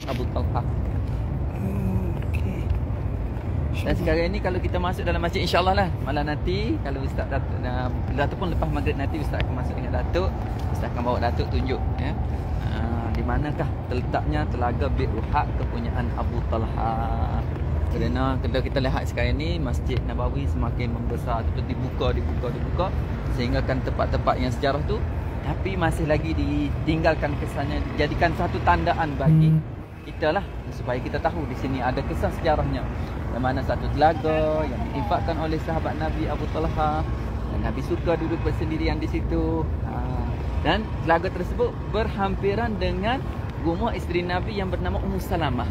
Abu Talha. Dan sekarang ini kalau kita masuk dalam masjid, insyaAllah lah malam nanti kalau Ustaz Datuk pun lepas maghrib nanti Ustaz akan masuk dengan Datuk. Ustaz akan bawa Datuk tunjuk ya, di manakah terletaknya Telaga Bi'r Ruhaq kepunyaan Abu Talha. Kerana kalau kita lihat sekarang ini Masjid Nabawi semakin membesar, dibuka sehingga kan tempat-tempat yang sejarah tu tapi masih lagi ditinggalkan kesannya, dijadikan satu tandaan bagi kita lah supaya kita tahu di sini ada kesan sejarahnya. Yang mana satu telaga yang diinfakkan oleh sahabat Nabi Abu Talha, dan Nabi suka duduk bersendirian di situ. Dan telaga tersebut berhampiran dengan rumah isteri Nabi yang bernama Ummu Salamah.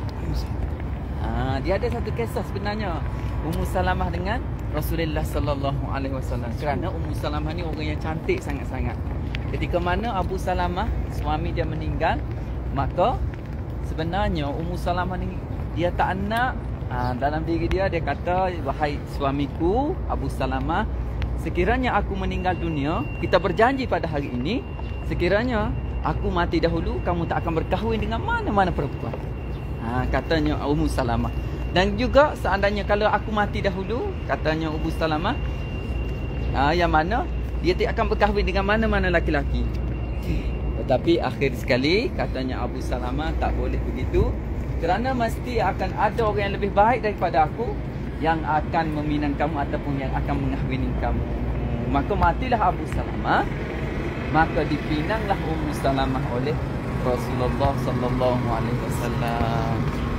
Dia ada satu kisah sebenarnya Ummu Salamah dengan Rasulullah sallallahu alaihi wasallam. Kerana Ummu Salamah ni orang yang cantik sangat-sangat. Ketika mana Abu Salamah suami dia meninggal, maka sebenarnya Ummu Salamah ni dia tak nak. Dalam diri dia kata, wahai suamiku Abu Salamah, sekiranya aku meninggal dunia, kita berjanji pada hari ini, sekiranya aku mati dahulu, kamu tak akan berkahwin dengan mana-mana perempuan. Katanya Ummu Salamah. Dan juga seandainya kalau aku mati dahulu, katanya Ummu Salamah, yang mana dia tidak akan berkahwin dengan mana-mana laki-laki. Tetapi akhir sekali katanya Abu Salamah, tak boleh begitu, kerana mesti akan ada orang yang lebih baik daripada aku yang akan meminang kamu ataupun yang akan mengahwini kamu. Maka matilah Abu Salamah, maka dipinanglah Ummu Salamah oleh Rasulullah sallallahu alaihi wasallam.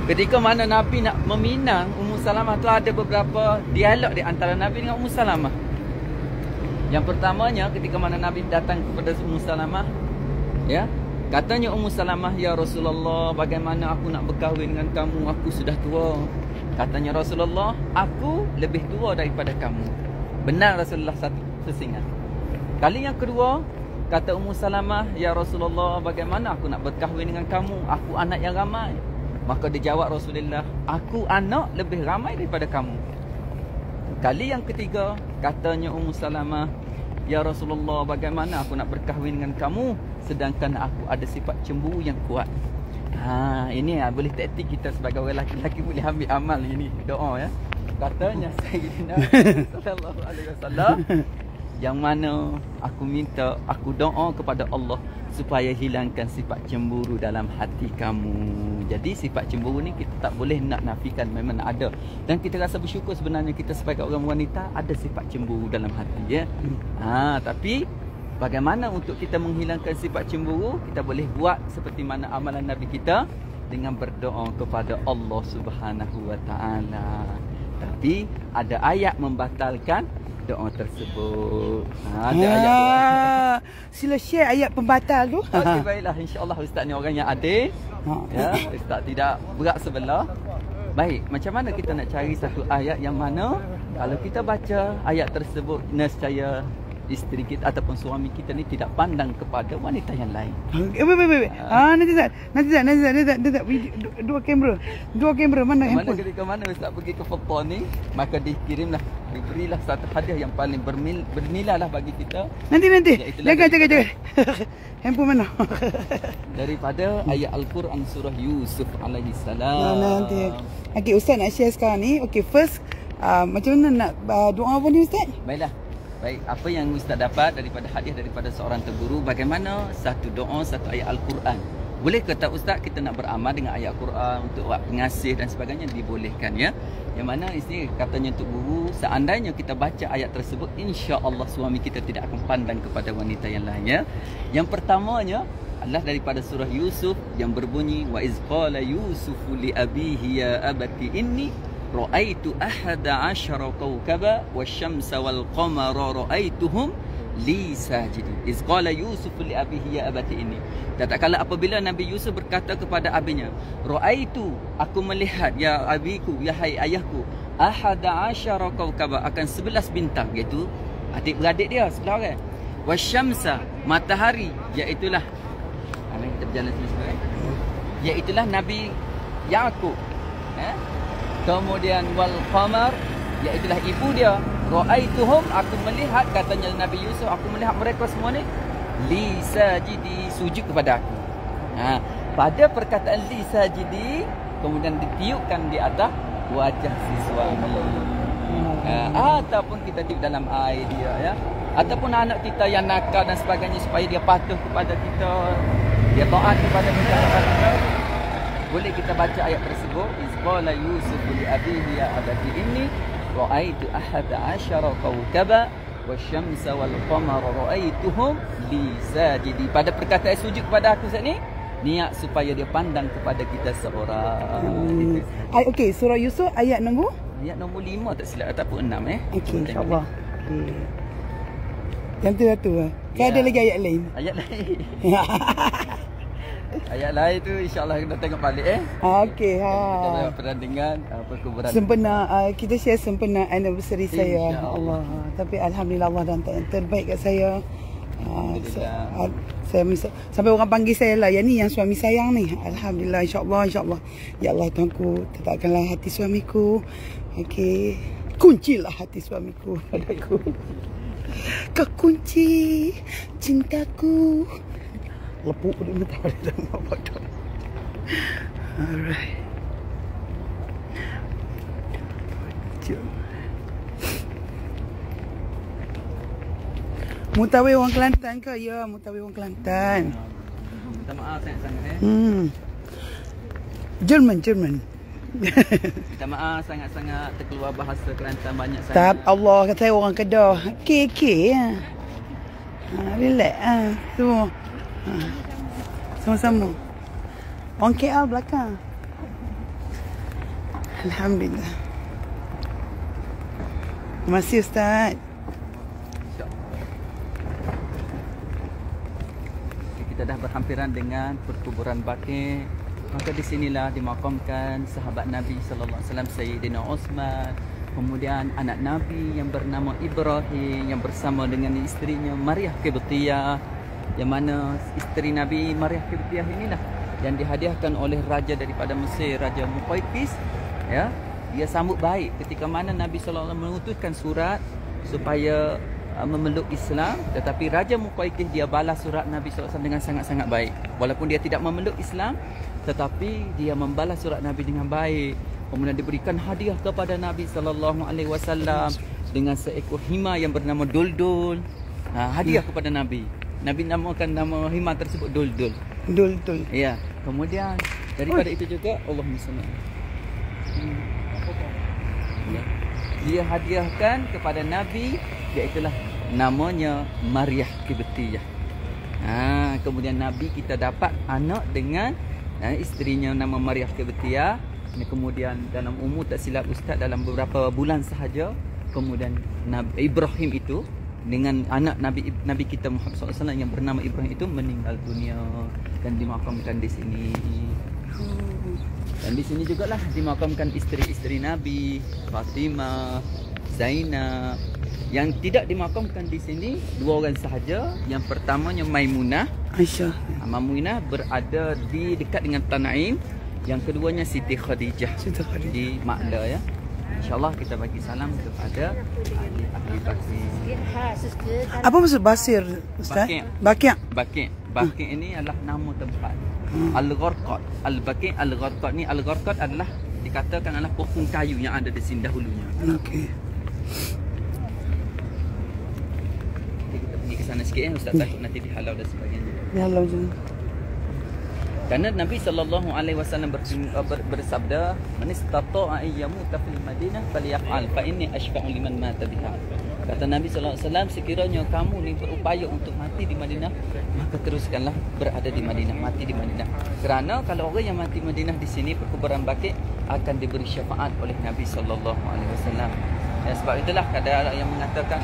Ketika mana Nabi nak meminang Ummu Salamah tu, ada beberapa dialog di antara Nabi dengan Ummu Salamah. Yang pertamanya ketika mana Nabi datang kepada Ummu Salamah, ya, katanya Ummu Salamah, ya Rasulullah, bagaimana aku nak berkahwin dengan kamu? Aku sudah tua. Katanya Rasulullah, aku lebih tua daripada kamu. Benar Rasulullah satu sesingan. Kali yang kedua, kata Ummu Salamah, ya Rasulullah, bagaimana aku nak berkahwin dengan kamu? Aku anak yang ramai. Maka dijawab Rasulullah, aku anak lebih ramai daripada kamu. Kali yang ketiga, katanya Ummu Salamah, ya Rasulullah, bagaimana aku nak berkahwin dengan kamu sedangkan aku ada sifat cemburu yang kuat. Ini boleh taktik kita sebagai orang lelaki boleh ambil amal ini doa ya. Katanya Sayyidina sallallahu alaihi wasallam, yang mana aku minta, aku doa kepada Allah supaya hilangkan sifat cemburu dalam hati kamu. Jadi sifat cemburu ni kita tak boleh nak nafikan, memang ada. Dan kita rasa bersyukur sebenarnya kita sebagai orang wanita ada sifat cemburu dalam hati ya. Tapi bagaimana untuk kita menghilangkan sifat cemburu? Kita boleh buat seperti mana amalan Nabi kita dengan berdoa kepada Allah Subhanahu wa taala. Tapi ada ayat membatalkan doa tersebut. Ada ayat doa. Sila share ayat pembatal tu. Okey, baiklah, insya-Allah Ustaz ni orang yang adil. Ya, Ustaz tidak berat sebelah. Baik, macam mana kita nak cari satu ayat yang mana kalau kita baca ayat tersebut, nescaya isteri kita ataupun suami kita ni tidak pandang kepada wanita yang lain. Nanti tak dua kamera mana handphone. Mana ketika mana Ustaz pergi ke foto ni, maka dikirimlah, diberilah satu hadiah yang paling bernilai lah bagi kita. Nanti jangan handphone mana? Daripada ayat Al-Quran surah Yusuf alaihi salam. Nanti. Okey, Ustaz nak share sekarang ni. Okey, first macam mana nak doa apa ni Ustaz? Baiklah. Baik, apa yang Ustaz dapat daripada hadiah daripada seorang terguru, bagaimana satu doa, satu ayat Al-Quran. Boleh kata Ustaz kita nak beramal dengan ayat Al-Quran untuk buat pengasih dan sebagainya, dibolehkan ya. Yang mana isteri katanya untuk guru, seandainya kita baca ayat tersebut, insya-Allah suami kita tidak akan pandang kepada wanita yang lain ya. Yang pertamanya adalah daripada surah Yusuf yang berbunyi, wa iz qala yusufu li abihi ya abati inni ra'aitu ahada asyara kawkaba wasyamsa wal qamara ra'aituhum li sajidin. Iz qala Yusuf li abihi ya abati inni. Tatkala apabila Nabi Yusuf berkata kepada abinya, ra'aitu, aku melihat, ya abiku, ya hai ayahku, ahada asyara kawkaba, akan 11 bintang, iaitu adik-beradik dia sebelah orang. Wasyamsa, matahari, iaitulah kita berjalan sini, iaitulah Nabi Yaqub. Kemudian wal qamar, iaitulah ibu dia. Ra'aituhum, aku melihat, katanya Nabi Yusuf, aku melihat mereka semua ni li sajidi, sujud kepada aku. pada perkataan li sajidi, kemudian ditiupkan di atas wajah si suami. Ataupun kita tiup dalam air dia, ya. Ataupun anak kita yang nakal dan sebagainya, supaya dia patuh kepada kita, dia taat kepada kita. Boleh kita baca ayat tersebut. Izqala Yusuf li abihi ya abati inni ra'aitu ahada asyara kawkaba wasyamsa wal qamara ra'aituhum li sajidi. Pada perkataan sujud kepada aku saat ni, niat supaya dia pandang kepada kita seorang. Okey, surah Yusuf ayat nombor? Ayat nombor 5 tak silap, ataupun 6 Okey, insya-Allah. Okey. Yang tu satu. Kan ada lagi ayat lain? Ayat lain. Ayat lain tu insya-Allah kita tengok balik Okey, Kita buat pertandingan perkuburan. Sempena kita share sempena anniversary saya. InsyaAllah. Tapi alhamdulillah Allah dah hantar yang terbaik kat saya. Saya sampai orang panggil saya lah, yang ni yang suami sayang ni. Alhamdulillah, insya-Allah. Ya Allah Tuhanku, tetapkanlah hati suamiku. Okey. Kuncilah hati suamiku padaku. Kau kunci cintaku. Lepuk dia minta pada dalam bodoh. Alright. Jom. Mutawai orang Kelantan ke? Ya, mutawai orang Kelantan. Minta maaf sangat-sangat German. Minta maaf sangat-sangat terkeluar bahasa Kelantan banyak sangat. Tak, Allah kata saya orang Kedah. KK ya. Relax semua. Sama-sama. Orang KL belakang. Alhamdulillah. Terima kasih Ustaz. Kita dah berhampiran dengan perkuburan Baqi'. Maka di sinilah dimakamkan sahabat Nabi sallallahu alaihi wasallam Sayyidina Uthman, kemudian anak Nabi yang bernama Ibrahim yang bersama dengan isterinya Maryah Qibtiyah, yang mana isteri Nabi Maryah Qibtiyah inilah yang dihadiahkan oleh raja daripada Mesir, Raja Muqawqis, ya. Dia sambut baik ketika mana Nabi sallallahu alaihi wasallam mengutuskan surat supaya memeluk Islam, tetapi Raja Muqawqis dia balas surat Nabi sallallahu alaihi wasallam dengan sangat-sangat baik. Walaupun dia tidak memeluk Islam, tetapi dia membalas surat Nabi dengan baik. Kemudian diberikan hadiah kepada Nabi sallallahu alaihi wasallam dengan seekor hima yang bernama Duldul. Hadiah kepada Nabi. Nabi namakan nama hima tersebut Duldul. Duldul. Ya. Kemudian daripada itu juga Allahumma salli. Dia hadiahkan kepada Nabi, iaitulah namanya Maryah Qibtiyah. Kemudian Nabi kita dapat anak dengan isterinya nama Maryah Qibtiyah. Kemudian dalam umur tak silap Ustaz dalam beberapa bulan sahaja, kemudian Nabi Ibrahim itu dengan anak Nabi kita Muhammad SAW yang bernama Ibrahim itu meninggal dunia dan dimakamkan di sini. Dan di sini jugalah dimakamkan isteri-isteri Nabi, Fatimah, Zainab. Yang tidak dimakamkan di sini dua orang sahaja. Yang pertamanya Maimunah. Aisyah. Maimunah berada di dekat dengan Tanaim. Yang keduanya Siti Khadijah di Makla, ya. InsyaAllah kita bagi salam kepada ahli Baqi'. Apa maksud Basir, Ustaz? Baqi'. Baqi' ini adalah nama tempat. Al-Gharqad. Al-Baqi', Al-Gharqad ni, Al-Gharqad adalah dikatakan adalah pokok kayu yang ada di sini dahulunya. Okey. Kita pergi ke sana sikit Ustaz, takut nanti dihalau dan sebagainya. Dihalau je. Karena Nabi sallallahu alaihi wasallam bersabda, "Man istata'a an yamuta fil Madinah falyaf'al fa inni ashfa'u liman mata biha." Kata Nabi sallallahu alaihi wasallam, sekiranya kamu ni berupaya untuk mati di Madinah, maka teruskanlah berada di Madinah, mati di Madinah. Kerana kalau orang yang mati Madinah di sini perkuburan Baqi' akan diberi syafaat oleh Nabi sallallahu alaihi wasallam. Sebab itulah ada yang mengatakan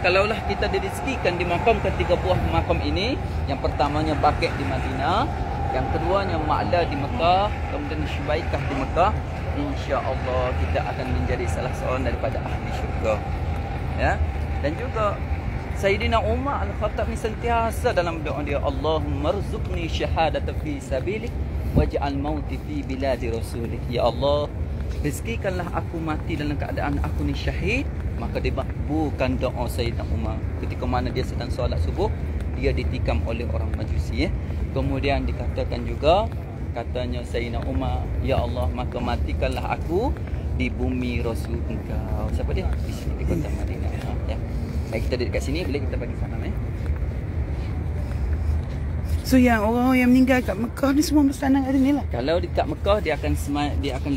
kalaulah kita direzekikan dimakamkan 3 buah makam ini, yang pertamanya Baqi' di Madinah, yang keduanya Ma'la di Mekah, kemudian Syubaikah di Mekah, insya-Allah kita akan menjadi salah seorang daripada ahli syurga. Ya. Dan juga Sayyidina Umar Al-Khattab ni sentiasa dalam doa dia, Allahumma rzuqni syahadatan fi sabilik waj'al mauti fi biladi rasulih. Ya Allah, rezekikanlah aku mati dalam keadaan aku ni syahid. Maka dimakbulkan doa Sayyidina Umar ketika mana dia sedang solat subuh, dia ditikam oleh orang Majusi, ya. Kemudian dikatakan juga, katanya Sayyidina Umar, ya Allah, maka matikanlah aku di bumi Rasul engkau. Siapa dia? Di sini, di kota Madinah. Ya. Baik, kita duduk kat sini, boleh kita bagi salam So yang orang yang meninggal kat Mekah ni semua bersanang hari ni lah. Kalau dekat Mekah dia akan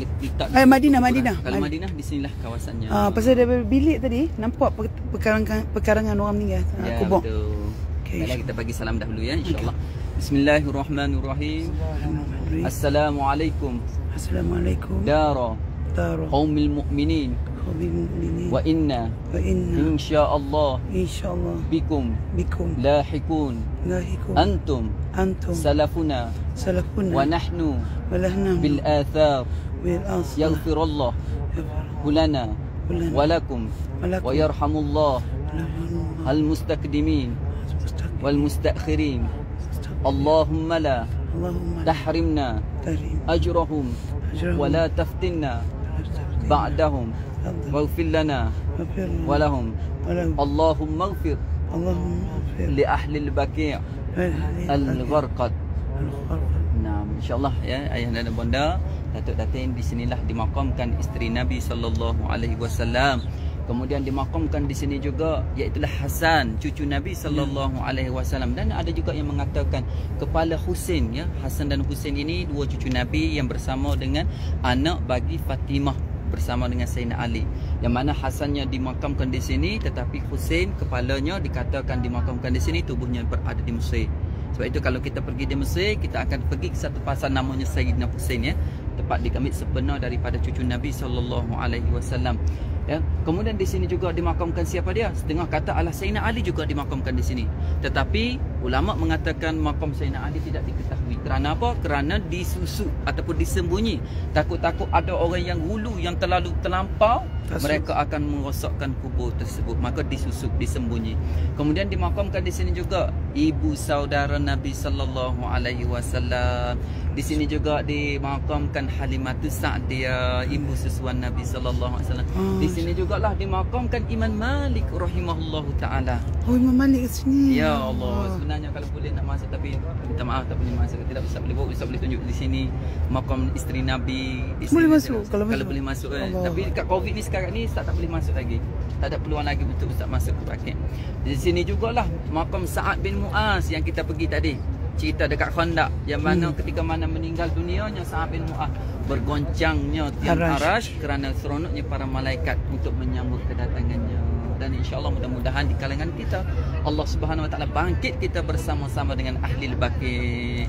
letak Madinah. Kalau Madinah di sinilah kawasannya. Pasal dia bilik tadi nampak pekarangan orang meninggal. Ya, Kubur. betul. Okay. Baiklah, kita bagi salam dahulu ya, insya-Allah. Bismillahirrahmanirrahim. Assalamualaikum. Assalamualaikum. Dara qaumil mu'minin. Wa inna insyaallah bikum lahikun antum salafuna wa nahnu bil athar yaghfirullah lana wa lakum wa yarhamullah al mustaqdimin wal mustakhirin. Allahumma la tahrimna ajrahum wa la taftinna ba'dahum waghfir lana walahum. Allahumma ighfir li ahli al-baqi' al-gharqad. Nah, insyaallah ya ayah dan bonda, Datuk Datin di sinilah dimakamkan isteri Nabi sallallahu alaihi wasallam. Kemudian dimakamkan di sini juga iaitu Hasan, cucu Nabi sallallahu alaihi wasallam, dan ada juga yang mengatakan kepala Husain ya. Hasan dan Husain ini dua cucu Nabi yang bersama dengan anak bagi Fatimah bersama dengan Sayyidina Ali. Yang mana Hasannya dimakamkan di sini, tetapi Husain kepalanya dikatakan dimakamkan di sini, tubuhnya berada di Mesir. Sebab itu kalau kita pergi di Mesir, kita akan pergi ke satu pasar namanya Sayyidina Husain ya. Tepat diambil sebenar daripada cucu Nabi sallallahu alaihi wasallam. Ya, kemudian di sini juga dimakamkan siapa dia? Setengah kata adalah Sayyidina Ali juga dimakamkan di sini. Tetapi ulama mengatakan makam Sayyidina Ali tidak diketahui. Kerana apa? Kerana disusuk ataupun disembunyi. Takut-takut ada orang yang hulu yang terlampau, mereka akan merosakkan kubur tersebut. Maka disusuk, disembunyi. Kemudian dimakamkan di sini juga ibu saudara Nabi sallallahu alaihi wasallam. Di sini juga dimakamkan Halimatus Sa'diyah, ibu susuan Nabi sallallahu alaihi wasallam. Di sini jugalah dimakamkan Imam Malik rahimahullahu taala. Oh, Imam Malik kat sini. Ya Allah, sebenarnya kalau boleh nak masuk tapi minta maaf tak boleh masuk. Tidak bisa boleh tunjuk di sini makam isteri Nabi di sini. Boleh masuk kalau boleh masuk kan. Tapi dekat Covid ni sekarang ni Ustaz tak boleh masuk lagi. Tak ada peluang lagi untuk Ustaz masuk ke paket. Di sini jugalah makam Sa'ad bin Mu'az yang kita pergi tadi. Cerita dekat Khandaq yang mana ketika mana meninggal dunianya Sa'ad bin Mu'az, bergoncangnya tiang arash kerana seronoknya para malaikat untuk menyambut kedatangannya. Dan insya-Allah mudah-mudahan di kalangan kita Allah Subhanahu Wa Taala bangkit kita bersama-sama dengan ahli al-baqi.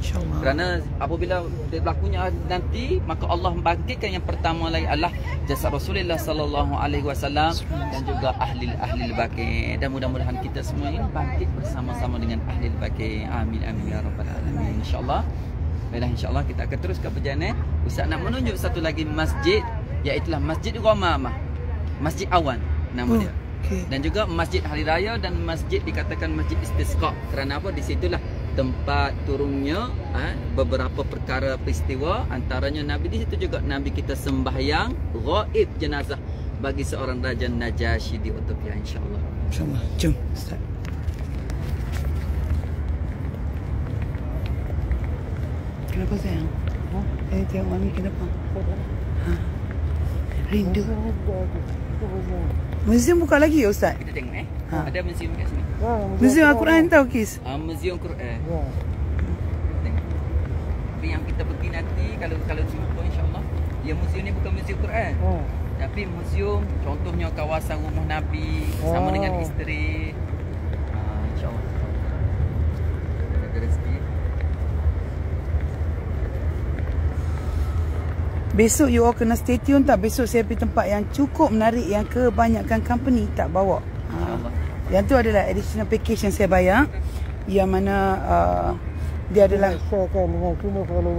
Insya-Allah. Kerana apabila berlakunya nanti, maka Allah bangkitkan yang pertama lagi adalah jasad Rasulullah sallallahu alaihi wasallam dan juga ahli al-baqi. Dan mudah-mudahan kita semua ini bangkit bersama-sama dengan ahli al-baqi. Amin amin ya rabbal alamin. Insya-Allah. Baiklah, insya-Allah kita akan teruskan perjalanan. Ustaz nak menunjuk satu lagi masjid, iaitu Masjid Ghamamah. Masjid Awan nama dia. Okay. Dan juga Masjid Hari Raya dan masjid dikatakan Masjid Istisqa. Kerana apa? Di situlah tempat turunnya beberapa perkara peristiwa, antaranya Nabi di situ juga Nabi kita sembahyang ghaib jenazah bagi seorang Raja Najasyi di Ethiopia, insya-Allah. Insya-Allah. Jom Ustaz. Kenapa sayang? Tengok mami kenapa? Rindu. Museum buka lagi ya Ustaz? Kita tengok ada museum kat sini. Museum Al-Quran tau Kis? Museum Quran. Tengok. Tapi yang kita pergi nanti kalau jumpa insya-Allah, ya museum ni bukan museum Quran. Tapi museum contohnya kawasan rumah Nabi sama dengan isteri. Insya-Allah. Ada rezeki. Besok you all kena stay tune tak? Besok saya pergi tempat yang cukup menarik yang kebanyakan company tak bawa. Yang tu adalah additional package yang saya bayar. Yang mana dia adalah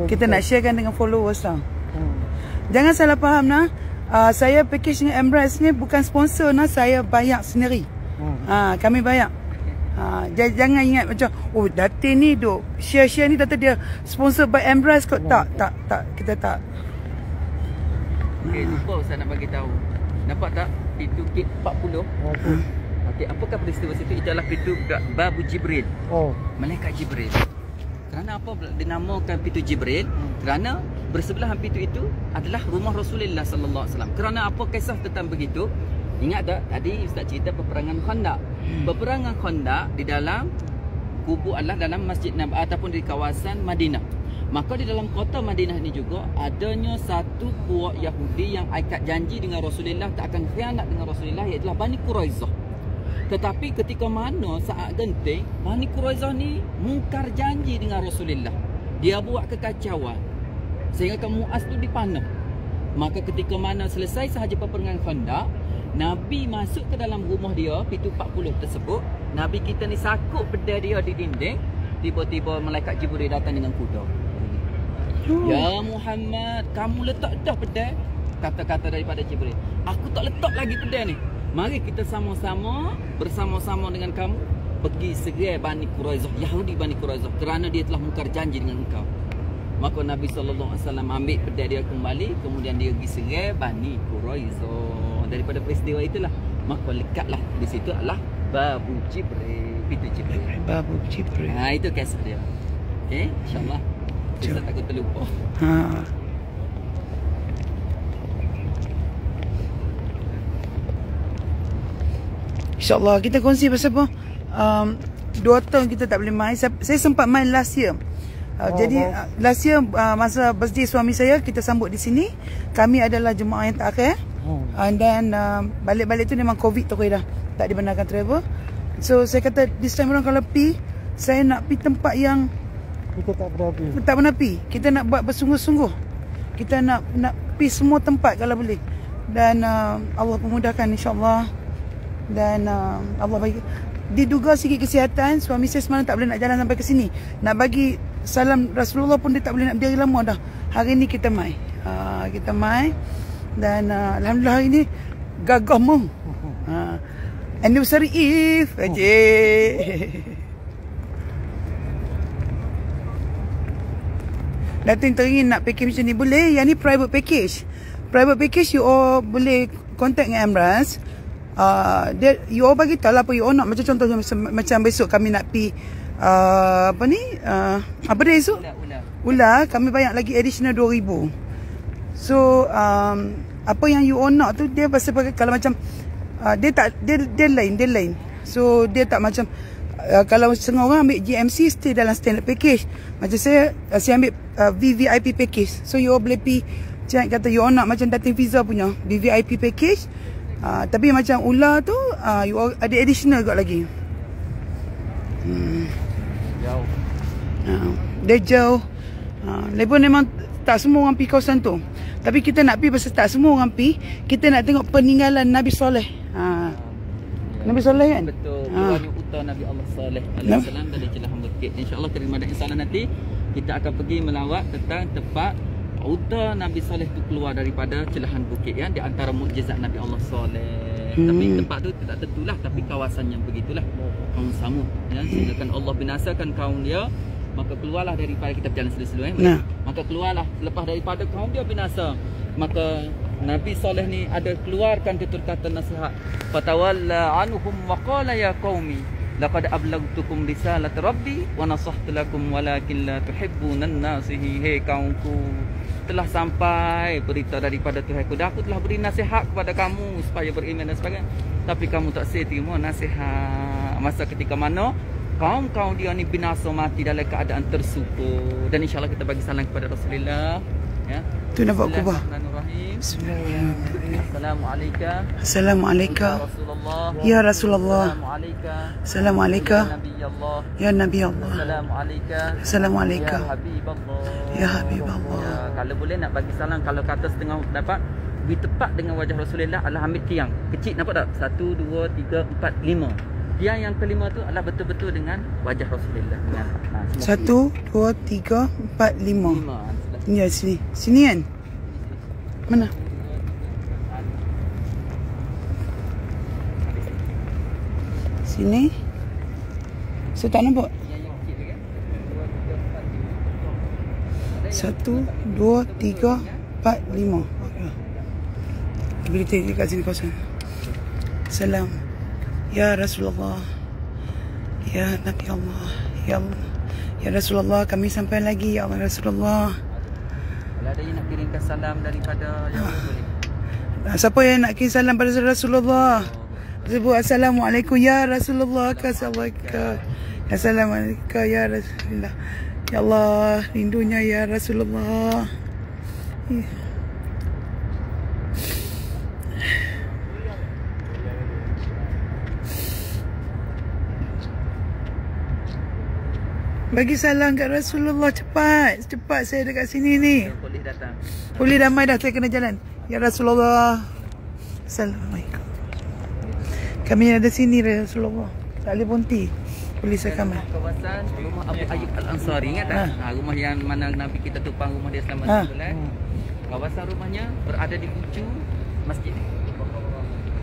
kita nak sharekan dengan followers tau. Jangan salah faham nah. Saya package dengan Embrace ni bukan sponsor nah, saya bayar sendiri. Kami bayar. Jangan ingat macam Datin ni duk share-share ni data dia sponsor by Embrace kot. Tak, kita tak. Okey, lupa Ustaz nak bagi tahu. Nampak tak? Pintu gate 40. Okey, apakah peristiwa situ? Itu adalah pintu Babu Jibril. Malaikat Jibril. Kerana apa dinamakan pintu Jibril? Kerana bersebelahan pintu itu adalah rumah Rasulullah sallallahu alaihi wasallam. Kerana apa kisah tentang begitu? Ingat tak tadi Ustaz cerita peperangan Khandaq. Peperangan Khandaq di dalam kubu adalah dalam Masjid Nabawi ataupun di kawasan Madinah. Maka di dalam kota Madinah ni juga adanya satu puak Yahudi yang ikat janji dengan Rasulullah tak akan khianat dengan Rasulullah, iaitu Bani Quraizah. Tetapi ketika mana saat genting, Bani Quraizah ni mungkar janji dengan Rasulullah. Dia buat kekacauan sehingga Muaz tu dipanah. Maka ketika mana selesai sahaja peperangan Khandaq, Nabi masuk ke dalam rumah dia, pintu 40 tersebut. Nabi kita ni sakut pedang dia di dinding. Tiba-tiba malaikat Jibril datang dengan kuda. Ya Muhammad, kamu letak dah pedang. Kata-kata daripada Jibril, aku tak letak lagi pedang ni. Mari kita sama-sama, bersama-sama dengan kamu pergi serai Bani Quraizah, Yahudi Bani Quraizah, kerana dia telah mungkar janji dengan engkau. Maka Nabi SAW ambil pedang dia kembali, kemudian dia pergi serai Bani Quraizah. Daripada peristiwa itulah, maka lekatlah di situ adalah Babu Jibril, pintu Jibril. Babu Jibril. Itu kisah dia. Okey, insya-Allah. Kita takut terlupa. InsyaAllah kita kongsi pasal apa? 2 tahun kita tak boleh main. Saya sempat main last year. Jadi last year masa birthday suami saya, kita sambut di sini. Kami adalah jemaah yang terakhir. And then balik-balik tu memang COVID terus dah, tak dibenarkan travel. So saya kata this time orang kalau pergi, saya nak pergi tempat yang kita tak pernah pergi. Kita nak buat bersungguh-sungguh. Kita nak pergi semua tempat kalau boleh. Dan Allah memudahkan insya-Allah. Dan Allah bagi diduga sikit kesihatan. Suami saya semalam tak boleh nak jalan sampai ke sini. Nak bagi salam Rasulullah pun dia tak boleh nak berdiri lama dah. Hari ni kita mai. Kita mai. Dan alhamdulillah hari ni gagah mong. Anniversary Eve. Datin teringin nak package macam ni boleh. Yang ni private package. Private package you all boleh contact dengan Emirates. Dia you all bagi tahu lah apa you all nak. Macam contohnya macam besok kami nak pi apa ni apa dia esok? Ular. Kami bayar lagi additional 2,000. So apa yang you all nak tu dia pasal kalau macam dia lain. So dia tak macam kalau setengah orang ambil GMC stay dalam standard package. Macam saya ambil VVIP package. So you all boleh pi jangan kata you all nak macam dating visa punya VVIP package. Tapi macam ular tu you all ada additional juga lagi. Jauh. Dia jauh. Lepas memang tak semua orang pergi kawasan tu. Tapi kita nak pergi pasal tak semua orang pergi. Kita nak tengok peninggalan Nabi Saleh. Nabi Saleh kan? Betul. Wanita utama Nabi Allah Saleh alaihi salam dari Celahan Bukit. Insya-Allah terima dan insya-Allah nanti kita akan pergi melawat tentang tempat utama Nabi Saleh tu keluar daripada Celahan Bukit ya, di antara mukjizat Nabi Allah Saleh. Tapi tempat tu tidak tentulah, tapi kawasannya begitulah. Kaum Samud ya, sehingga kan Allah binasakan kaum dia, maka keluarlah daripada kita berjalan selu-selu maka keluarlah selepas daripada kaum dia binasa. Maka Nabi Saleh ni ada keluarkan tutur kata nasihat. Fatawalla anhum wa qala ya qaumi laqad ablagtukum risalat rabbi wa nasahtu lakum walakin la tuhibbunan nasihi. Hei kaumku, telah sampai berita daripada Tuhanku. Dah aku telah beri nasihat kepada kamu supaya beriman dan sebagainya, tapi kamu tak terima nasihat. Masa ketika mana kaum-kaum dia ni binasa mati dalam keadaan tersupur. Dan insya-Allah kita bagi salam kepada Rasulullah ya. Tu nampak kubah. Bismillahirrahmanirrahim. Assalamualaikum. Assalamualaikum. Rasulullah. Ya Rasulullah. Assalamualaikum. Assalamualaikum. Ya Nabi Allah. Ya Nabi Allah. Assalamualaikum. Assalamualaikum. Ya Habib Allah. Ya Habib Allah. Ya, kalau boleh nak bagi salam, kalau kata setengah dapat lebih tepat dengan wajah Rasulullah adalah ambil tiang kecil, nampak tak? 1 2 3 4 5. Tiang yang kelima tu adalah betul-betul dengan wajah Rasulullah. 1 2 3 4 5. Ya sini. Sini kan? Mana? Sini. Saya tak nampak. 1 2 3 4 5. Boleh tengok kat sini kawasan. Salam. Ya Rasulullah. Ya Nabi Allah. Ya Allah. Ya Rasulullah, kami sampai lagi. Ya Allah Rasulullah. Kalau ada yang nak kirimkan salam daripada yang boleh. Siapa yang nak kirim salam pada Rasulullah? Sebut Assalamualaikum ya Rasulullah. Assalamualaikum ya Rasulullah. Ya Allah, rindunya ya Rasulullah. Bagi salam kat Rasulullah cepat. Cepat saya dekat sini ni. Boleh datang. Boleh damai dah, saya kena jalan. Ya Rasulullah. Assalamualaikum. Kami ada sini Rasulullah. Tak boleh berhenti. Boleh saya kamar. Kawasan rumah Abu Ayyub Al-Ansari, ingat tak? Rumah yang mana Nabi kita tumpang rumah dia selama sebulan. Kawasan rumahnya berada di ujung masjid.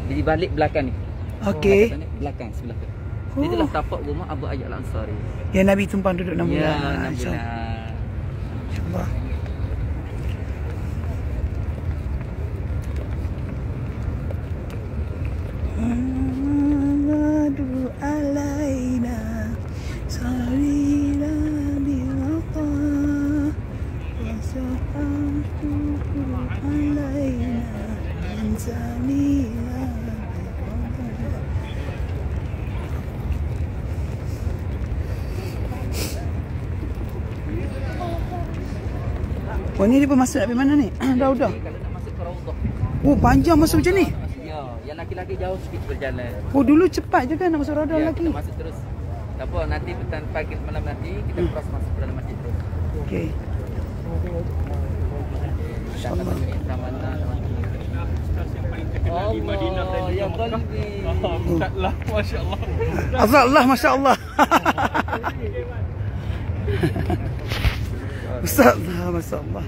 Di balik belakang ni. Okey. Belakang sebelah tu. Itulah tapak rumah Abu Ayyub Al-Ansari. Ya Nabi tumpang duduk 6 bulan. Ya, 6 bulan. InsyaAllah. Madu alaina sarina biwata wasafatu alaina anzalina. Oh ni dia pun masuk dari mana ni? Dah. Kalau nak masuk ke Raudhah. Oh panjang masuk macam ni? Ya, yang laki-laki jauh sikit berjalan. Oh dulu cepat je kan nak masuk Raudhah lagi? Kita masuk terus. Tak apa, nanti petang pagi malam nanti kita cross masuk ke dalam masjid terus. Okey. InsyaAllah. Allah, ya qalbi. Allah, masya-Allah. Allah, masya-Allah. Ustaz, masya-Allah.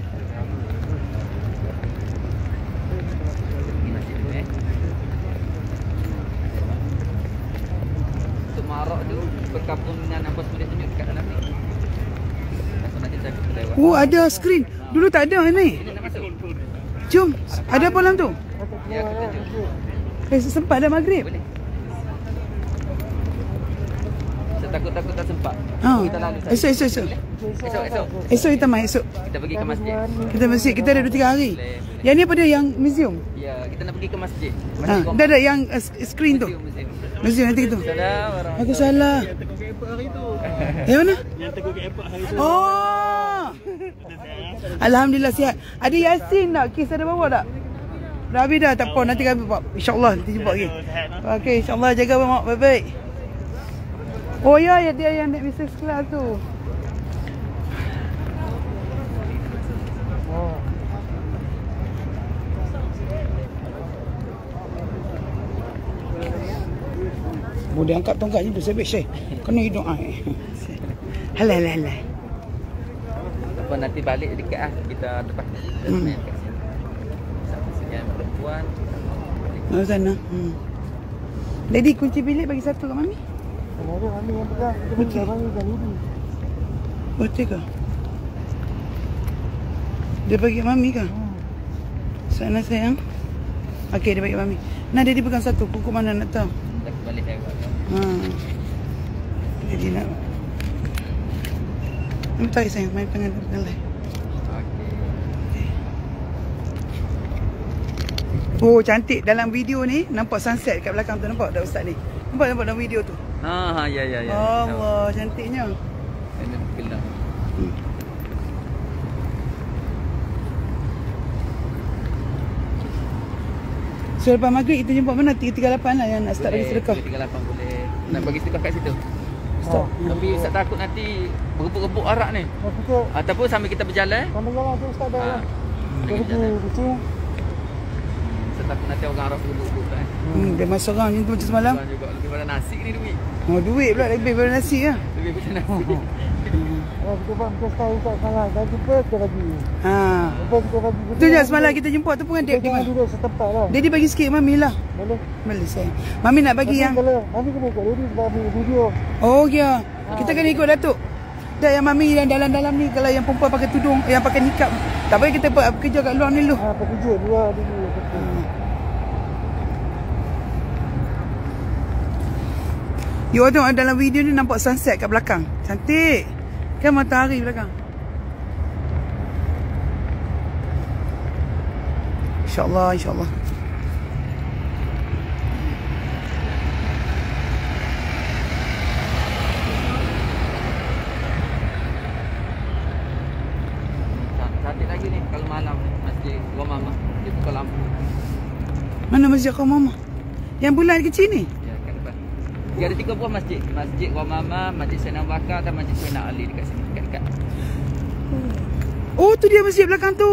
Untuk Marak tu perkampungan apa boleh tunjuk dekat dalam ni. Nanti saya lewat. Oh, ada skrin. Dulu tak ada ni. Nak masuk? Jom. Ada apa dalam tu? Ya, kita tunjuk. Sempat dah maghrib. Boleh. Saya takut-takut tak sempat. Kita lalu. Esok. Esok kita mai esok. Kita pergi ke masjid. Kita masjid, kita ada 2-3 hari. Boleh. Yang ni apa dia? Yang museum? Ya, kita nak pergi ke masjid. Dah ada yang skrin tu. Museum nanti kita. Assalamualaikum. Aku salah. Yang tegur ke airport hari tu. Yang mana? Yang tegur ke airport hari tu. Oh. Alhamdulillah sihat. Ada Yasin tak? Kes ada bawa tak? Dah habis dah, tak apa. Nanti kami buat. InsyaAllah nanti jumpa lagi. Okey, insyaAllah jaga mak baik-baik. Oh ya, dia yang naik business class tu. Boleh angkat tongkatnya tu, sebab Syekh. Kena hidup ai. Halal. Apa nanti balik dekat kita tempat semen kat sini. Sama sekian perempuan. Oh sana. Daddy kunci bilik bagi satu kat mami. Ada mami yang pegang. Kita bagi mami dan ibu. Betul ke? Dia bagi mami ke? Sana sayang. Okey, dia bagi mami. Nah, Daddy pegang satu. Kuku mana nak tahu? Dah balik lewat. Jadi nak tarik sayang, main tangan lain. Oh cantik dalam video ni. Nampak sunset kat belakang tu. Nampak tak Ustaz ni? Nampak dalam video tu. Ya. Allah cantiknya. Ini gelap. So lepas maghrib kita jumpa mana? 338 lah yang nak start bagi sedekah. 338 boleh. Nak bagi sedekah kat situ. Stop. Tapi Ustaz takut nanti berebut-rebut arak ni. Ataupun sambil kita berjalan. Sambil jalan tu Ustaz dah. Pergi berjalan. Kucing. Ustaz takut nanti orang Arab berebut kan. Dia masuk orang macam semalam. Orang juga lebih pada nasi ni duit. Oh duit pula lebih daripada nasi lah. Lebih pada nasi. Kita buat kita tahu Ustaz salah. Dah jumpa kita bagi. Lepas kita bagi. Tu je semalam kita jumpa tu pun kan dia duduk setempat lah. Dia bagi sikit mami lah. Boleh saya. Mami nak bagi yang Mami kena ikut Daddy sebab ambil video. oh ya. Kita kena ikut Datuk. Dah yang mami yang dalam-dalam ni, kalau yang perempuan pakai tudung, yang pakai nikap, tak payah kita kerja kat luar ni dulu. Pekerja luar dulu. You tengok dalam video ni nampak sunset kat belakang. Cantik. Kan matahari belakang. InsyaAllah, insyaAllah. Cantik lagi ni kalau malam ni. Masjid Wamama. Dia buka lampu. Mana masjid kau mama? Yang bulan kecil ni? Ya, kat depan. Dia ada 3 buah masjid. Masjid Wamama, Masjid Sayyidina Abu Bakar dan Masjid Sayyidina Ali dekat sini. Dekat-dekat. Oh, tu dia masjid belakang tu.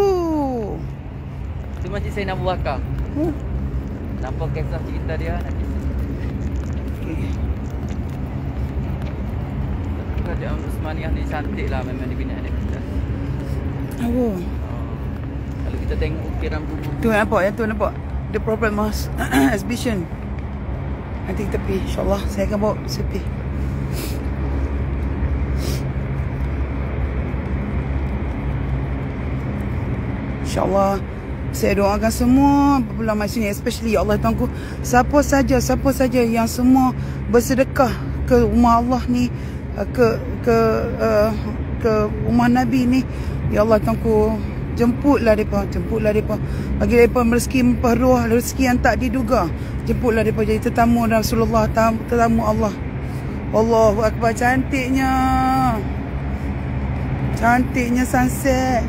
Itu Masjid Sayyidina Abu Bakar. Nampak kisah cerita dia nanti. Kerajaan Uthmaniyah ni cantik lah memang dibina dia. Oh. Kalau kita tengok ukiran bumbu. Tu nampak ya, tu nampak. The Prophet Mosque exhibition. Nanti kita pergi, insyaAllah. Saya akan bawa sepi. InsyaAllah. Saya doakan semua ulama sini, especially ya Allah Tuanku, siapa saja yang semua bersedekah ke rumah Allah ni, ke rumah Nabi ni, ya Allah Tuanku, jemputlah mereka, bagi mereka rezeki memperluah, rezeki yang tak diduga. Jemputlah mereka jadi tetamu Rasulullah, tetamu Allah. Allahu Akbar, cantiknya sunset.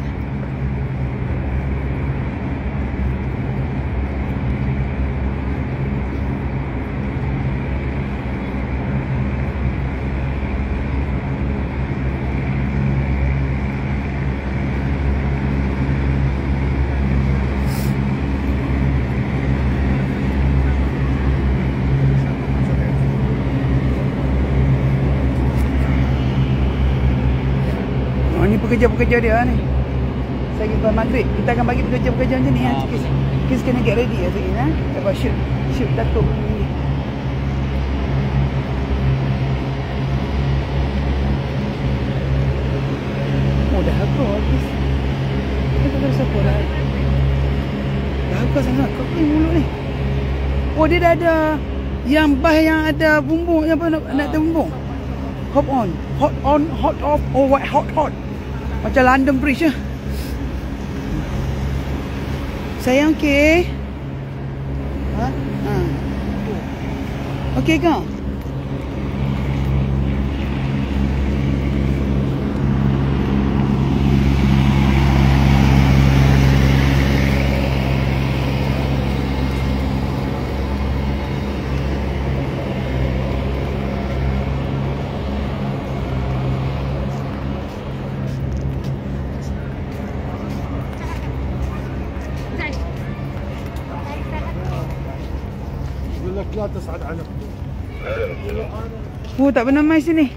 Ni pekerja-pekerja dia ni. Saya pergi maghrib, kita akan bagi pekerja-pekerja macam ni ya. Kita kena get ready ya sekejap ya. Lepas shoot Datuk ni. Oh dah habis. Kita tak siapa dah. Dah habis sangat. Kau ni mulut ni. Oh dia dah ada yang bah yang ada bumbung, yang apa nak ada bumbung. Hop on, hot off, oh white hot. Macam London Bridge lah. Sayang okey? Ha? Okey ke? لا تصعد على Oh, tak pernah main sini.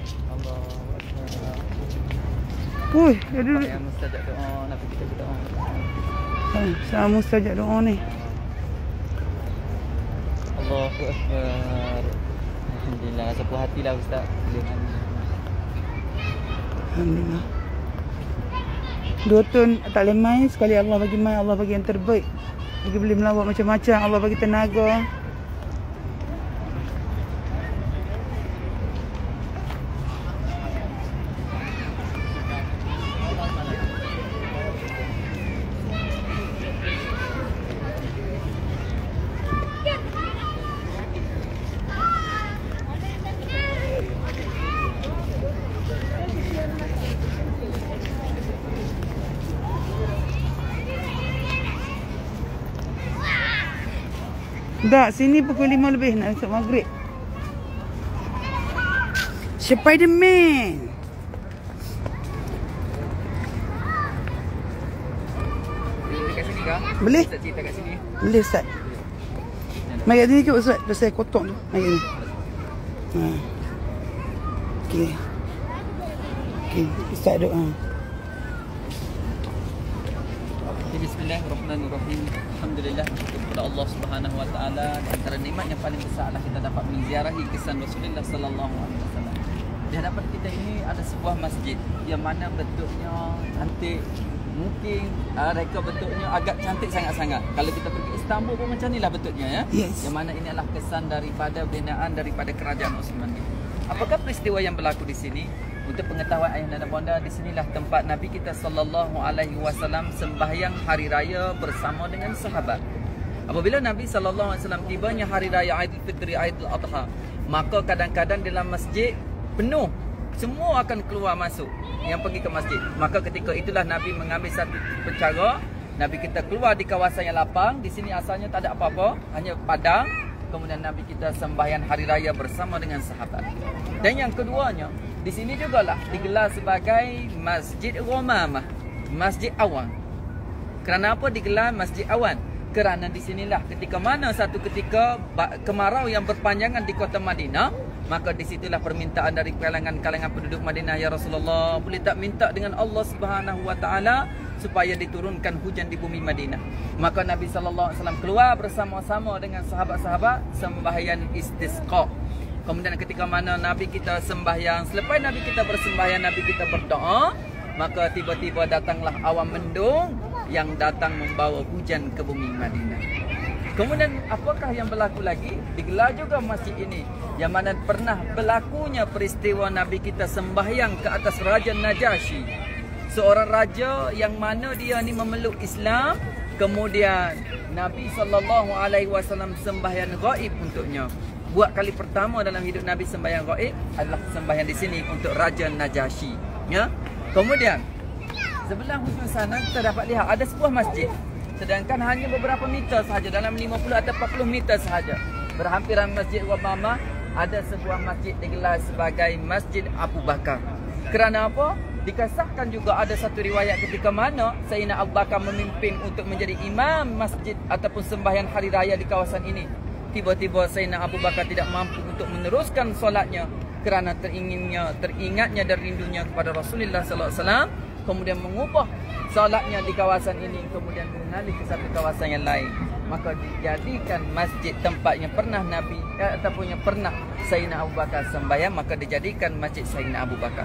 Ui, dia duduk. Yang mustajab doa, nak kita berdoa. Sama mustajab doa ni. Allahu Akbar. Alhamdulillah, sepuh hatilah Ustaz. Alhamdulillah. 2 tahun tak boleh main, sekali Allah bagi main, Allah bagi yang terbaik. Bagi boleh melawat macam-macam, Allah bagi tenaga. Tak, sini pukul 5 lebih nak masuk maghrib. Spiderman. Boleh kat sini kah? Boleh? Ustaz cerita kat sini. Boleh Ustaz. Mari kat sini ke Ustaz? Dah saya kotak tu. Mari ni. Okey. Okey, Ustaz doa. Bismillahirrahmanirrahim. Alhamdulillah kepada Allah Subhanahu wa taala, di antara nikmat yang paling besar adalah kita dapat menziarahi kesan Rasulullah sallallahu alaihi wasallam. Di hadapan kita ini ada sebuah masjid yang mana bentuknya cantik. Mungkin reka bentuknya agak cantik sangat-sangat. Kalau kita pergi Istanbul pun macam inilah bentuknya ya. Yes. Yang mana ini adalah kesan daripada binaan daripada kerajaan Osmani. Apakah peristiwa yang berlaku di sini? Untuk pengetahuan ayah dan bonda, di sinilah tempat Nabi kita sallallahu alaihi wasallam sembahyang hari raya bersama dengan sahabat. Apabila Nabi sallallahu alaihi wasallam tibanya hari raya Aidilfitri, Aidil Adha, maka kadang-kadang dalam masjid penuh. Semua akan keluar masuk yang pergi ke masjid. Maka ketika itulah Nabi mengambil satu cara. Nabi kita keluar di kawasan yang lapang. Di sini asalnya tak ada apa-apa, hanya padang. Kemudian Nabi kita sembahyang hari raya bersama dengan sahabat. Dan yang keduanya, di sini jugalah digelar sebagai Masjid Ghamamah, Masjid Awan. Kerana apa digelar Masjid Awan? Kerana di sinilah ketika mana satu ketika kemarau yang berpanjangan di kota Madinah, maka di situlah permintaan dari kalangan penduduk Madinah, ya Rasulullah, boleh tak minta dengan Allah Subhanahu wa taala supaya diturunkan hujan di bumi Madinah. Maka Nabi sallallahu alaihi wasallam keluar bersama-sama dengan sahabat-sahabat sembahyang istisqa. Kemudian ketika mana Nabi kita sembahyang, selepas Nabi kita bersembahyang, Nabi kita berdoa, maka tiba-tiba datanglah awan mendung yang datang membawa hujan ke bumi Madinah. Kemudian apakah yang berlaku lagi? Digelar juga masjid ini, yang mana pernah berlakunya peristiwa Nabi kita sembahyang ke atas Raja Najasyi, seorang raja yang mana dia ni memeluk Islam. Kemudian Nabi SAW sembahyang gaib untuknya. Buat kali pertama dalam hidup Nabi sembahyang gaib adalah sembahyang di sini untuk Raja Najasyi. Ya. Kemudian sebelah hujung sana kita dapat lihat ada sebuah masjid. Sedangkan hanya beberapa meter sahaja, dalam 50 atau 40 meter sahaja, berhampiran Masjid Ghamamah, ada sebuah masjid digelar sebagai Masjid Abu Bakar. Kerana apa? Dikisahkan juga ada satu riwayat ketika mana Sayyidina Abu Bakar memimpin untuk menjadi imam masjid ataupun sembahyang hari raya di kawasan ini. Tiba-tiba Sayyidina Abu Bakar tidak mampu untuk meneruskan solatnya kerana teringatnya dan rindunya kepada Rasulullah sallallahu alaihi wasallam. Kemudian mengubah solatnya di kawasan ini, kemudian mengalih ke satu kawasan yang lain. Maka dijadikan masjid tempat yang pernah Nabi ataupun yang pernah Sayyidina Abu Bakar sembahyang, maka dijadikan masjid Sayyidina Abu Bakar.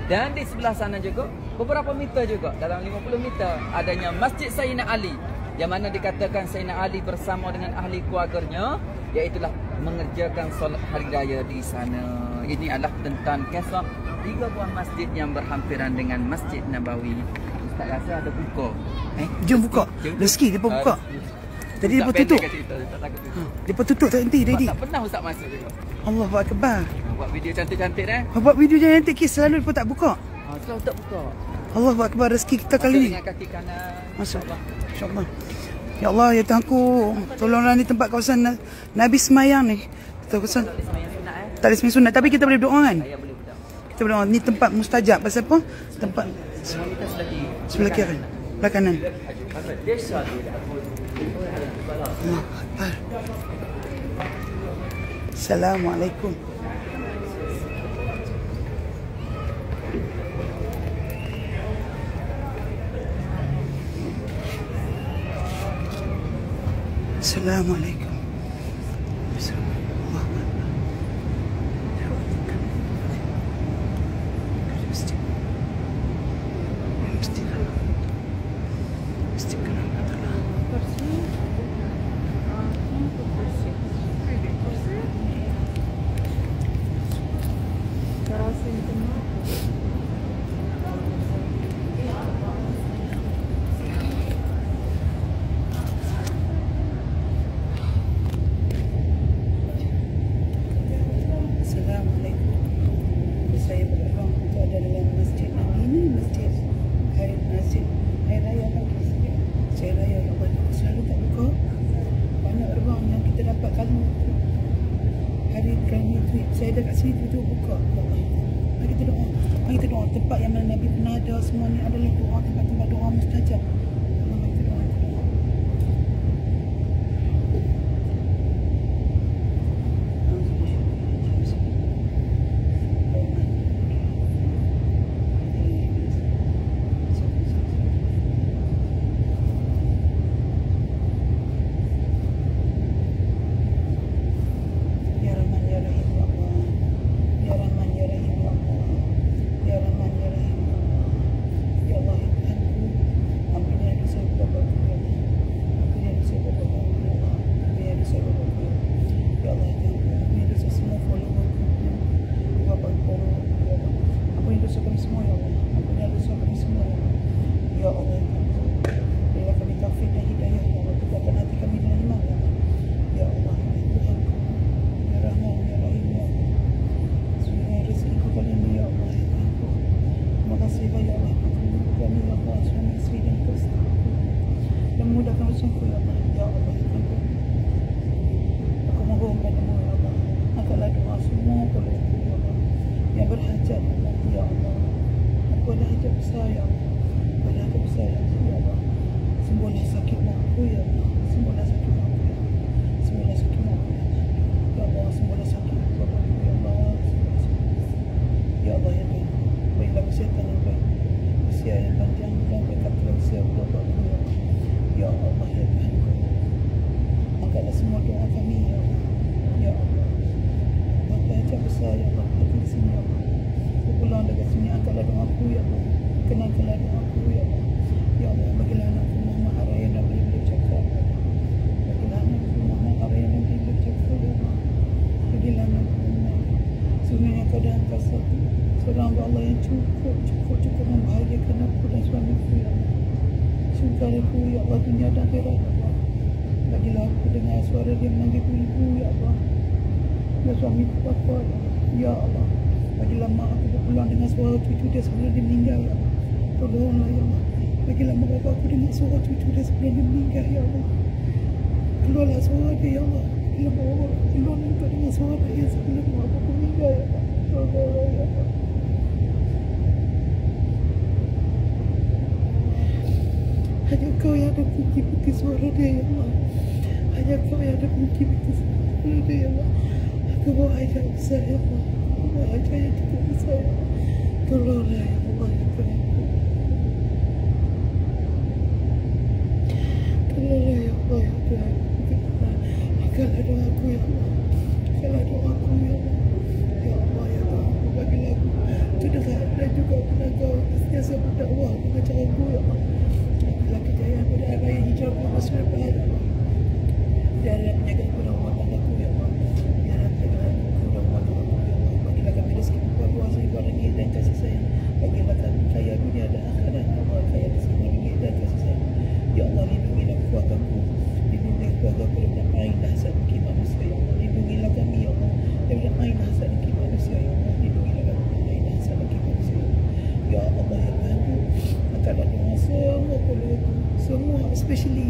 Dan di sebelah sana juga beberapa meter juga, dalam 50 meter adanya Masjid Sayyidina Ali, yang mana dikatakan Sayyidina Ali bersama dengan ahli keluarganya iaitulah mengerjakan solat hari raya di sana. Ini adalah tentang kisah 3 buah masjid yang berhampiran dengan Masjid Nabawi. Ustaz rasa ada buka. Jom buka. Rezeki dia buka. Jadi dia tutup. Dia tutup tak nanti tadi. Tak pernah Ustaz masuk juga. Allahu akbar. Buat video cantik-cantik dah. Buat video cantik selalu pun tak buka. Selalu tak buka. Allahu akbar, rezeki kita kali ni. Dengan kaki kanan. Masya-Allah. Insya-Allah. Ya Allah, ya Tuhanku, tolonglah ni tempat kawasan Nabi semayang ni. Kawasan tak ada sembahyang sunat, tapi kita boleh berdoa kan? Ya, boleh berdoa. Kita berdoa. Ni tempat mustajab. Pasal apa? Tempat sebelah kiri. Sebelah kanan. Allah Akbar. Assalamualaikum. Assalamualaikum. Saya ada kat sini tu buka. Mari kita doa. Mari kita doa. Tempat yang mana Nabi pernah ada, semua ni adalah doa, tempat-tempat doa mustajab. Mari kita doa. mudahkan urusanku ya Allah. Ya Allah ya Tuhan. Aku mohon padamu ya Allah. Angkatlah doa semua keluarga ya Allah yang berhajat ya Allah. Ya Allah. Aku ada hajat besar ya Allah. Ada hajat besar ya Allah. Sembuhlah sakit aku ya Allah. Sembuhlah sakit aku ya Allah. Sembuhlah sakit aku ya Allah. Ya Allah, sembuhlah sakit aku ya Allah. Ya Allah ya Tuhan. Berilah kesihatan yang baik, usia yang panjang dan berkat usia Allah ya Allah. Ya Allah ya Tuhan. Angkatlah semua doa kami ya Allah. Ya Allah. Bapa hajat besar ya Allah. Hati sini ya Allah. Aku pulang dekat sini, angkatlah doaku ya Allah. Kenangkanlah doaku ya Allah. Ya Allah, bagilah anakku Muhammad Arayan dan beli-beli cakap ya Allah. Bagilah anakku Muhammad Arayan dan beli-beli cakap ya Allah. Bagilah anakku Muhammad sungai keadaan kasar. Seorang Allah yang cukup membahagiakan aku dan suamiku ya Allah. Syukurku ya Allah dunia dan akhirat ya Allah. Bagilah aku dengar suara dia memanggilku ibu ya Allah. Ya suamiku bapa ya Allah. Ya Allah. Bagilah mak aku berpulang dengan suara cucu dia sebelum dia meninggal ya Allah. Tolonglah ya Allah. Bagilah mak bapa aku dengar suara cucu dia sebelum dia meninggal ya Allah. Keluarlah suara dia ya Allah. Bagilah mak bapa aku keluar dengan suara dia sebelum mak bapa aku meninggal ya Allah. Tolonglah ya Allah. Hanya kau yang ada bukti-bukti suara dia ya Allah. Hanya kau yang ada bukti-bukti suara dia ya Allah. Aku bawa hajat besar ya Allah. Aku bawa hajat yang cukup besar ya Allah. Tolonglah ya Allah ya Tuhan. Tolonglah ya Allah ya Tuhan. Angkatlah doaku ya Allah. Angkatlah doaku ya Allah. Ya Allah ya Tuhan. Bagilah aku terdengar dan juga penagau sentiasa berdakwah dengan caraku ya Allah. Bagilah kejayaan pada raya hijab yang masuk depan ya Allah. Biarlah menjaga ibu dan rumah tanggaku ya Allah. Biarlah menjaga ibu dan rumah tanggaku ya Allah. Bagilah kami rezeki berpuasa ibadah ringgit dan kasih sayang. Bagilah kami kaya dunia dan akhirat ya Allah. Kaya rezeki ringgit dan kasih sayang. Ya Allah, lindungilah keluargaku. Lindungilah keluargaku daripada ain dan hasad dengki manusia ya Allah. Lindungilah kami ya Allah daripada ain dan hasad dengki manusia ya Allah. Lindungilah kami daripada ain dan hasad dengki manusia ya Allah. Ya Allah ya Tuhan. Angkatlah doa semua keluarga, semua especially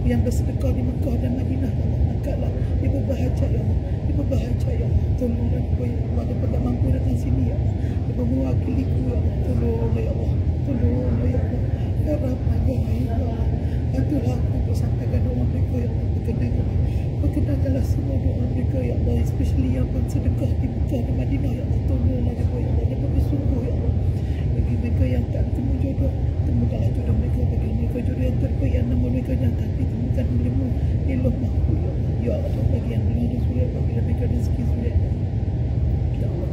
yang bersedekah di Mekah dan Madinah ya Allah. Angkatlah dia berbahagia ya Allah. Dia berbahagia ya Allah. Tolonglah dia ya Allah. Dia tak mampu datang sini ya Allah. Dia mewakiliku ya Allah. Tolonglah ya Allah. Tolonglah ya Allah. Ya Rahman ya Rahim ya Allah. Bantulah aku untuk sampaikan doa mereka ya Allah. Perkenankanlah semua doa mereka ya Allah. Especially yang bersedekah di Mekah dan Madinah ya Allah. Tolonglah dia ya Allah. Dia bersungguh ya Allah. Bagi mereka yang tak bertemu jodoh, temukanlah jodoh mereka. Bagi mereka jodoh yang terbaik, yang nama mereka yang tak ditemukan olehmu, ilah mahku ya Allah. Ya Allah, bagi yang belum ada surat, bagilah mereka rezeki surat ya Allah.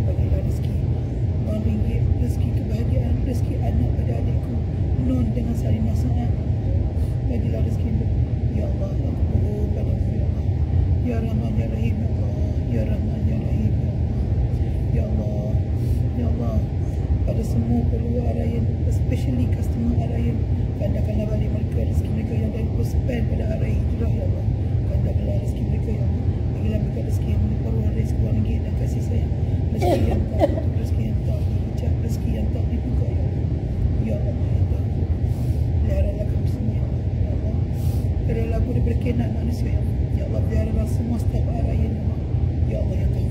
Bagilah rezeki RM1, rezeki kebahagiaan, rezeki anak pada adikku, non dengan salinah saat. Bagilah rezeki ya Allah. Aku mohon padamu ya Allah. Ya Rahman ya Rahim ya Allah. Ya Rahman ya Rahim ya Allah. Ya Allah, ya Allah, pada semua keluar Arayan, especially customer Arayan, kandakanlah balik mereka rezeki mereka yang dah berspend pada Arayan hijrah ya Allah. Kandakanlah rezeki mereka ya Allah. Bagilah mereka rezeki yang melimpah rezeki RM1 dan kasih sayang. Rezeki yang tak tutup, rezeki yang tak diucap, rezeki yang tak dibuka ya Allah. Ya Allah ya Allah. Peliharalah kami semua ya Allah. Ya Allah. Peliharalah aku daripada kenak manusia ya Allah. Ya Allah, peliharalah semua staf Arayan ya Allah. Ya Allah ya Allah.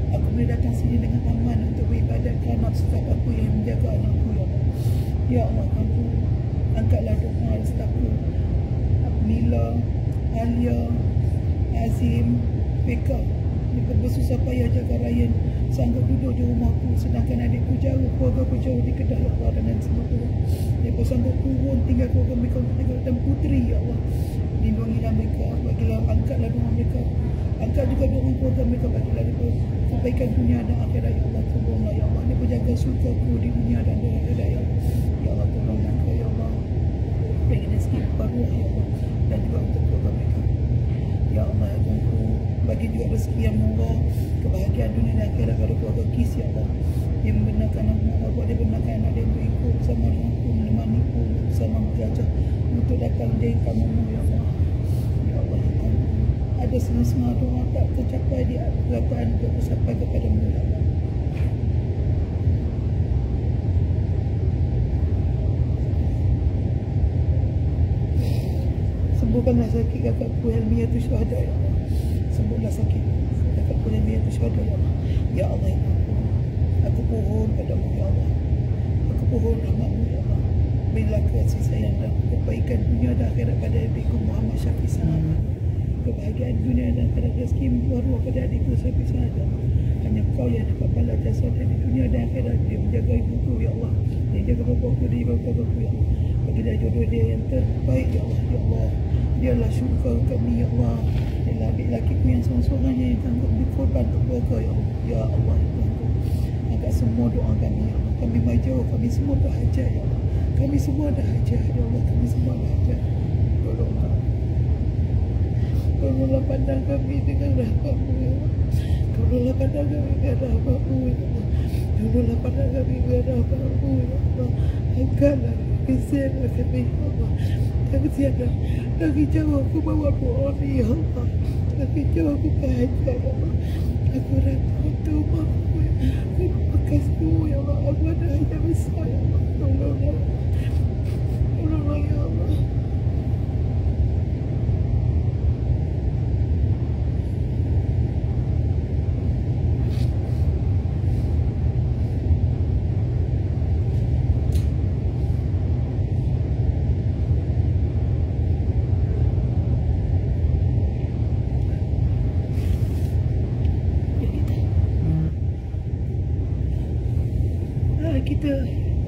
Aku boleh datang sini dengan aman untuk beribadat kerana staf aku yang menjaga anakku ya Allah. Ya Allah, aku angkatlah doa stafku Mila, Alia, Azim, Peka. Mereka bersusah payah jaga Ryan, sanggup duduk di rumahku sedangkan adikku jauh, keluarga aku jauh di Kedah ya Allah dan Singapura. Mereka sanggup turun tinggal keluarga mereka untuk tinggal dan puteri ya Allah. Lindungilah mereka, bagilah angkatlah doa mereka. Angkat juga doa keluarga mereka, bagilah mereka kebaikan dunia dan akhirat ya Allah. Tolonglah ya Allah. Dia berjaga surgaku di dunia dan di akhirat ya Allah. Ya Allah, tolonglah kau ya Allah. Beri rezeki baru ya Allah. Dan juga untuk keluarga mereka. Ya Allah ya Tuhanku, bagi juga rezeki yang murah, kebahagiaan dunia dan akhirat pada keluarga Kis ya Allah. Dia membenarkan anak dia benarkan anak dia untuk ikut bersama dengan aku, menemaniku bersama menjajah untuk datang dari kamu ya Allah. Ya Allah ya Tuhanku, ada setengah-setengah doa tak tercapai di perkataan untuk sampai kepada-Mu ya Allah. Sembuhkanlah sakit kakakku Helmiatul Syuhada ya Allah. Sembuhlah sakit kakakku Helmiatul Syuhada ya Allah. Ya Allah, aku mohon padamu ya Allah. Aku mohon rahmatmu ya Allah. Berilah kasih sayang dan kebaikan dunia dan akhirat pada adikku Muhammad Syafiq Sahabat. Kebahagiaan dunia dan akhirat, rezeki berluah pada adikku Syafiq Sahabat. Hanya kau yang dapat pahala jasa di dunia dan akhirat. Dia menjaga ibuku ya Allah. Dia jaga bapakku dan ibu bapakku ya Allah. Bagi dia jodoh dia yang terbaik ya Allah. Ya Allah, dialah syurga kami ya Allah. Dialah adik lakiku yang seorang-seorangnya yang tangguh berkorban untuk keluarga ya Allah. Ya Allah, ya Tuhan, angkat semua doa kami ya Allah. Kami majau, kami semua dah hajat ya Allah. Kami semua dah hajat ya Allah. Kami semua dah hajat. Tolonglah, tolonglah pandang kami dengan rahmat-Mu ya Allah. Tolonglah pandang kami dengan rahmat-Mu ya Allah. Tolonglah pandang kami dengan rahmat-Mu ya Allah. Angkatlah kesianlah kami ya Allah. Kesianlah lagi jauh aku bawa doa ni ya Allah. Lagi jauh aku hajat ya Allah. Aku rasa untuk rumahku ya Allah. Aku bekasku ya Allah. Aku ada hajat besar ya Allah. Tolonglah, tolonglah ya Allah.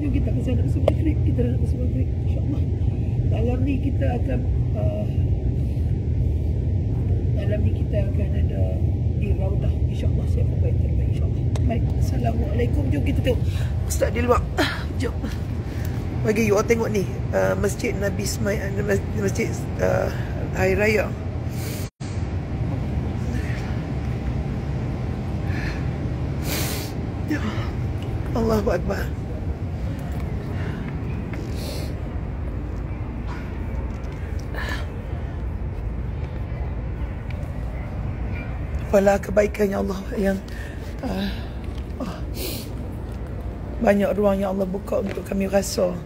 Kita kasi nak masuk maghrib, kita nak masuk maghrib insya-Allah. Dalam ni kita akan ada di Raudah insya-Allah. Siapa baik terbaik insya-Allah. Baik, assalamualaikum. Jom kita tengok Ustaz di luar. Jom. Bagi you all tengok ni Masjid Nabi Ismail, Masjid Hari Raya. Allahu Akbar. Apalah kebaikan ya Allah yang banyak ruang yang Allah buka untuk kami rasa.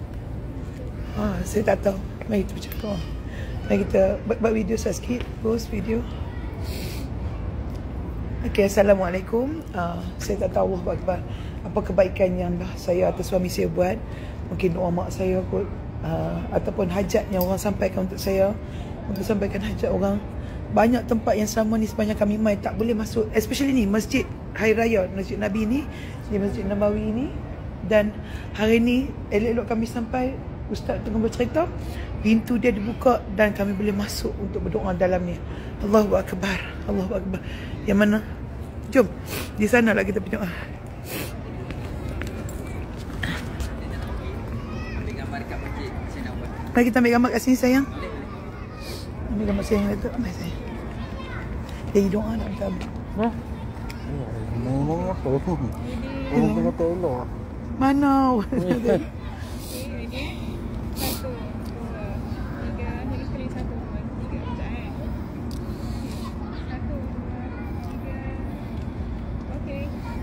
Saya tak tahu. Mari kita bercakap. Mari kita buat video sikit, post video. Okay, assalamualaikum. Saya tak tahu apa kebaikan yang dah saya atau suami saya buat. Mungkin doa mak saya kot, ataupun hajatnya orang sampaikan untuk saya, untuk sampaikan hajat orang. Banyak tempat yang selama ni sepanjang kami mai tak boleh masuk, especially ni Masjid Hari Raya, Masjid Nabi ni, di Masjid Nabawi ni. Dan hari ni elok-elok kami sampai, Ustaz tengah bercerita, pintu dia dibuka dan kami boleh masuk untuk berdoa dalamnya. Allahu Akbar, Allahu Akbar. Yang mana? Jom, di sana lah kita berdoa. Mari kita ambil gambar kat sini sayang. Ambil gambar sayang tu. Ambil sayang. Jadi doa nak kita ambil. Ngomong apa? Orang tengah tolong. Mana?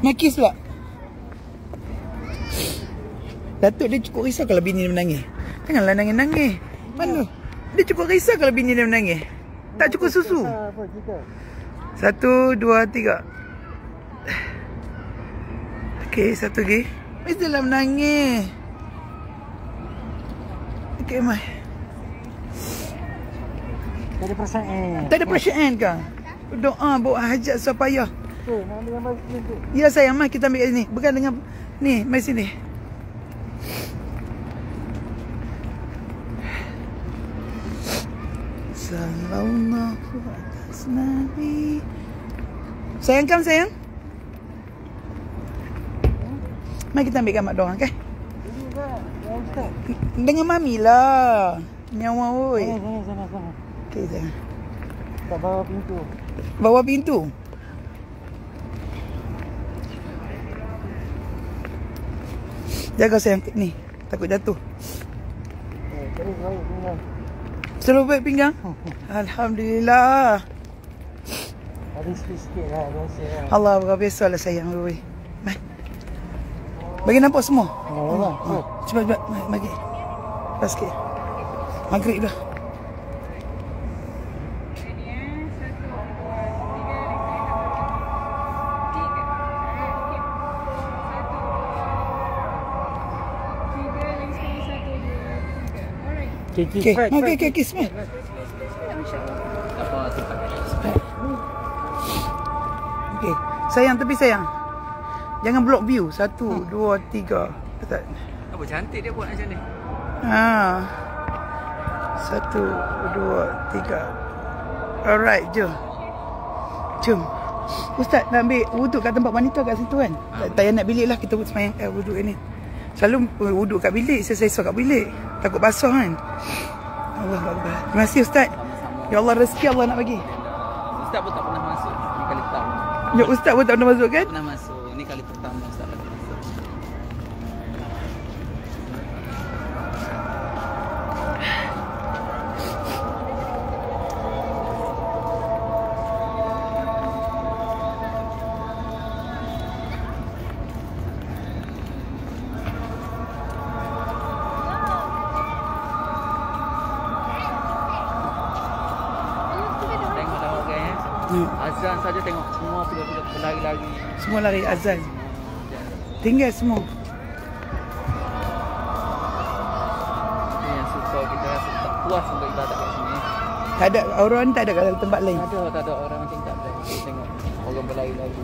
Nakis pula. Datuk dia cukup risau kalau bini dia menangis. Janganlah nangis-nangis. Mana? Dia cukup risau kalau bini dia menangis. Tak cukup susu. 1, 2, 3. Okey, satu lagi. Mestilah menangis. Okey, Mai. Tak ada perasaan. Tak ada perasaan ke? Doa buat hajat supaya. Nak ambil gambar sini tu. Ya sayang, Mai kita ambil kat sini. Bukan dengan ni, mai sini. Sallallahu atas Nabi. Sayang kam sayang. Mari kita ambil gambar doang, okey? Dengan mami lah. Nyawa oi. Sana. Okey sayang. Tak bawa pintu. Bawa pintu. Jaga sayang ni. Takut jatuh. Terus baik pinggang. Selalu baik pinggang? Alhamdulillah. Ada sikit-sikit lah rasa lah. Allah biasalah sayang. Mai. Bagi nampak semua. Cepat. Bagi. Pas sikit. Maghrib dah. Okey, smile. Apa tempat? Okey. Sayang, tepi sayang. Jangan block view. 1, 2, 3. Betul. Apa cantik dia buat macam ni. 1, 2, 3. Alright, jom. Ustaz nak ambil wuduk kat tempat wanita kat situ kan? Tak payah nak bilik lah, kita semayang wuduk ni. Selalu wuduk kat bilik, saya kat bilik. Takut basah kan? Allah Akbar. Terima kasih Ustaz. Ya Allah, rezeki Allah nak bagi. Ustaz pun tak pernah masuk. Ni kali pertama. Ya, Ustaz pun tak pernah masuk kan? Pernah masuk. Ni kali pertama Ustaz lagi masuk. Azan saja tengok semua budak-budak berlari-lari. Semua lari azan. Tinggal semua. Ini yang suka kita rasa tak puas untuk ibadat kat sini. Tak ada orang, tak ada kat tempat lain. Tak ada orang macam tak ada. Tengok orang berlari-lari.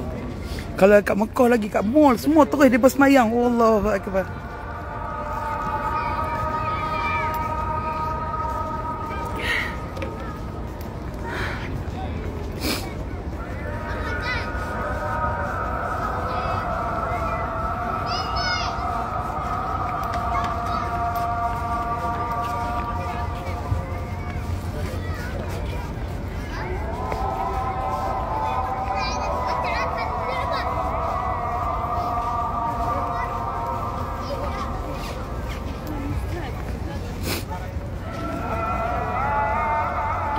Kalau kat Mekah lagi, kat mall semua terus depa semayang. Allahu Akbar.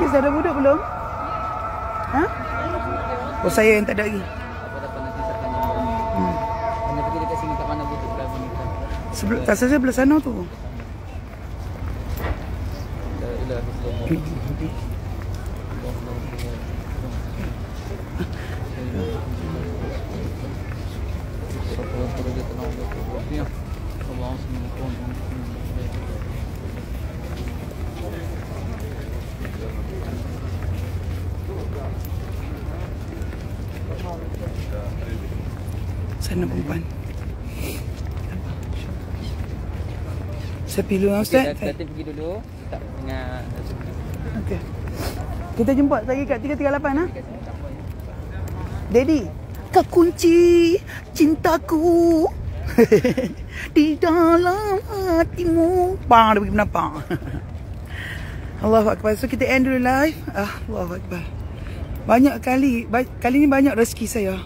Kis ada budak belum? Ha? Oh, saya yang tak ada lagi. Apa dapat nanti tak tanya. Hanya pergi dekat sini kat mana butuh dah wanita. Sebelum tak saya belah sana tu. La ilaha illallah. Sana perempuan. Saya pilih Ustaz. Kita pergi dulu. Tak dengan. Okey. Kita jumpa lagi kat 338 ha. Daddy, kau kunci cintaku di dalam hatimu. Bang, dia pergi menapang. Allahu Akbar. So kita end dulu live. Allahu Akbar. Banyak kali ni banyak rezeki saya.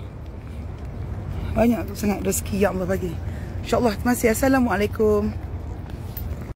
Banyak sangat rezeki yang Allah bagi. InsyaAllah. Terima kasih. Assalamualaikum.